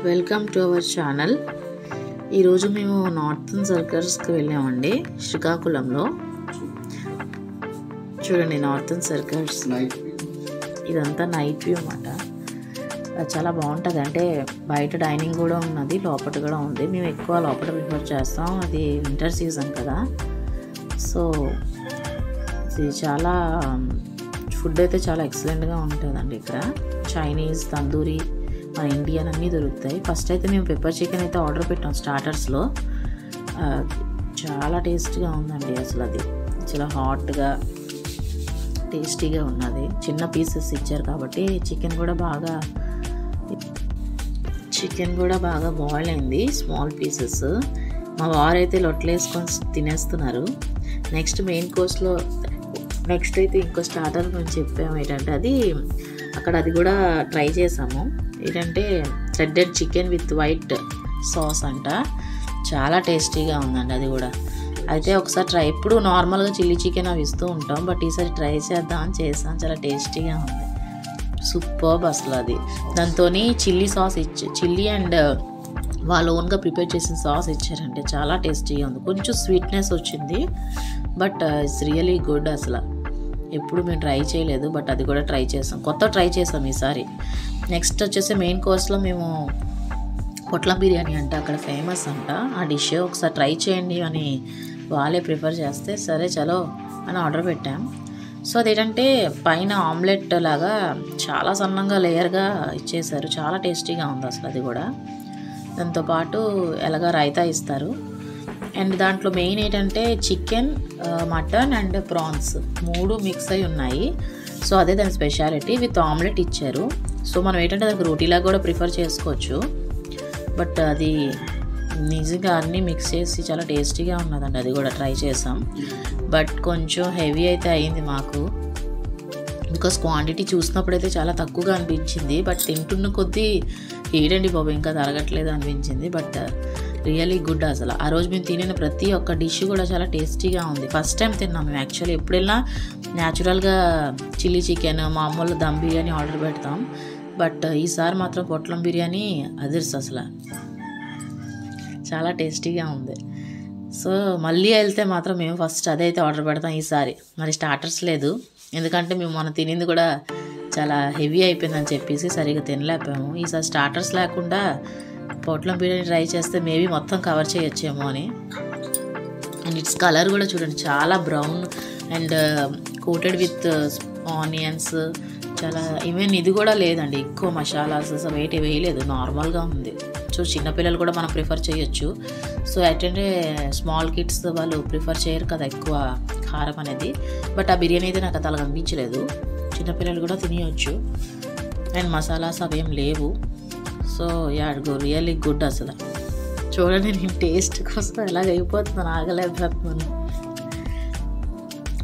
Welcome to our channel. ఈరోజు మేము northern సర్కస్కి వెళ్ళామండి శ్రీకాకుళంలో. చూడండి నార్థన్ సర్కస్, ఇదంతా నైట్ వ్యూ అన్నమాట. చాలా బాగుంటుంది, అంటే బయట డైనింగ్ కూడా ఉన్నది, లోపల కూడా ఉంది. మేము ఎక్కువ లోపల ప్రిఫర్ చేస్తాం, అది వింటర్ సీజన్ కదా. సో ఇది చాలా ఫుడ్ అయితే చాలా ఎక్సలెంట్గా ఉంటుందండి. ఇక్కడ చైనీస్, తందూరి, మన ఇండియన్ అన్నీ దొరుకుతాయి. ఫస్ట్ అయితే మేము పెప్పర్ చికెన్ అయితే ఆర్డర్ పెట్టాం స్టార్టర్స్లో. చాలా టేస్ట్గా ఉందండి, అసలు అది చాలా హాట్గా టేస్టీగా ఉన్నది. చిన్న పీసెస్ ఇచ్చారు కాబట్టి చికెన్ కూడా బాగా బాయిల్ అయింది, స్మాల్ పీసెస్. మా వారైతే లొట్లేసుకొని తినేస్తున్నారు. నెక్స్ట్ మెయిన్ కోర్స్లో నెక్స్ట్ అయితే ఇంకో స్టార్టర్ మేము చెప్పాము ఏంటంటే అది కూడా ట్రై చేసాము. ఏంటంటే threaded chicken with white sauce అంట, చాలా టేస్టీగా ఉందండి అది కూడా. అయితే ఒకసారి ట్రై, ఎప్పుడు నార్మల్గా చిల్లీ చికెన్ అవి ఇస్తూ ఉంటాం, బట్ ఈసారి ట్రై చేద్దామని చేసాం. చాలా టేస్టీగా ఉంది, సూపర్బ్ అసలు. అది దాంతో చిల్లీ సాస్ చిల్లీ అండ్ వాళ్ళు ఓన్గా ప్రిపేర్ చేసిన సాస్ ఇచ్చారంటే చాలా టేస్టీగా ఉంది. కొంచెం స్వీట్నెస్ వచ్చింది, బట్ ఇట్స్ రియలీ గుడ్. అసలు ఎప్పుడు మేము ట్రై చేయలేదు, బట్ అది కూడా ట్రై చేసాం, ట్రై చేసాం ఈసారి. నెక్స్ట్ వచ్చేసి మెయిన్ కోర్స్లో మేము పొట్లం బిర్యానీ అంట, అక్కడ ఫేమస్ అంట ఆ డిష్. ఒకసారి ట్రై చేయండి అని వాళ్ళే ప్రిఫర్ చేస్తే సరే చలో అని ఆర్డర్ పెట్టాం. సో అదేంటంటే పైన ఆమ్లెట్ లాగా చాలా సన్నంగా లేయర్గా ఇచ్చేసారు, చాలా టేస్టీగా ఉంది అసలు అది కూడా. దాంతోపాటు ఎలాగా రైతా ఇస్తారు. అండ్ దాంట్లో మెయిన్ ఏంటంటే chicken, mutton and prawns 3 mix అయి ఉన్నాయి. సో అదే దాని స్పెషాలిటీ, విత్ ఆమ్లెట్ ఇచ్చారు. సో మనం ఏంటంటే దానికి రోటీలాగా కూడా ప్రిఫర్ చేసుకోవచ్చు, బట్ అది నిజంగా అన్నీ మిక్స్ చేసి చాలా టేస్టీగా ఉన్నదండి. అది కూడా ట్రై చేసాం, బట్ కొంచెం హెవీ అయితే అయింది మాకు, బికాస్ క్వాంటిటీ చూసినప్పుడైతే చాలా తక్కువగా అనిపించింది. బట్ తింటున్న కొద్దీ ఏంటండి బాబు ఇంకా తరగట్లేదు అనిపించింది. బట్ రియలీ గుడ్ అసలు. ఆ రోజు మేము తినిన ప్రతి ఒక్క డిష్ కూడా చాలా టేస్టీగా ఉంది. ఫస్ట్ టైం తిన్నాం మేము యాక్చువల్లీ. ఎప్పుడు వెళ్ళినా న్యాచురల్గా చిల్లీ చికెన్, మామూలు దమ్ బిర్యానీ ఆర్డర్ పెడతాం, బట్ ఈసారి మాత్రం పొట్లం బిర్యానీ అదిర్స్ అసలు, చాలా టేస్టీగా ఉంది. సో మళ్ళీ వెళ్తే మాత్రం మేము ఫస్ట్ అదైతే ఆర్డర్ పెడతాం ఈసారి. మరి స్టార్టర్స్ లేదు, ఎందుకంటే మేము మనం తినింది కూడా చాలా హెవీ అయిపోయిందని చెప్పేసి సరిగ్గా తినలేకపోయాము. ఈసారి స్టార్టర్స్ లేకుండా పొట్లం బిర్యానీ ట్రై చేస్తే మేబీ మొత్తం కవర్ చేయొచ్చేమో అని. అండ్ ఇట్స్ కలర్ కూడా చూడండి, చాలా brown and coated with onions. చాలా ఈవెన్ ఇది కూడా లేదండి, ఎక్కువ మసాలాస్ వేటి వేయలేదు, నార్మల్గా ఉంది. సో చిన్నపిల్లలు కూడా మనం ప్రిఫర్ చేయొచ్చు. సో అటెండే స్మాల్ కిడ్స్ వాళ్ళు ప్రిఫర్ చేయరు కదా ఎక్కువ కారం అనేది, బట్ ఆ బిర్యానీ అయితే నాకు అలా అనిపించలేదు, చిన్నపిల్లలు కూడా తినేయచ్చు. అండ్ మసాలాస్ అవేం లేవు. సో రియల్లీ గుడ్ అసలు. చూడండి నేను టేస్ట్ కోసం ఎలాగైపోతున్నాను, ఆగలేకపోతున్నాను.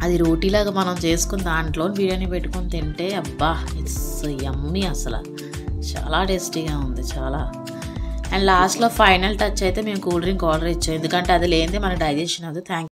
అది రోటీలాగా మనం చేసుకుని దాంట్లో బిర్యానీ పెట్టుకొని తింటే అబ్బా ఇట్స్ యమ్మీ అసలు, చాలా టేస్టీగా ఉంది చాలా. అండ్ లాస్ట్లో ఫైనల్ టచ్ అయితే మేము కూల్ డ్రింక్ ఆర్డర్ ఇచ్చాం, ఎందుకంటే అది లేనిదే మన డైజెషన్ అది. థ్యాంక్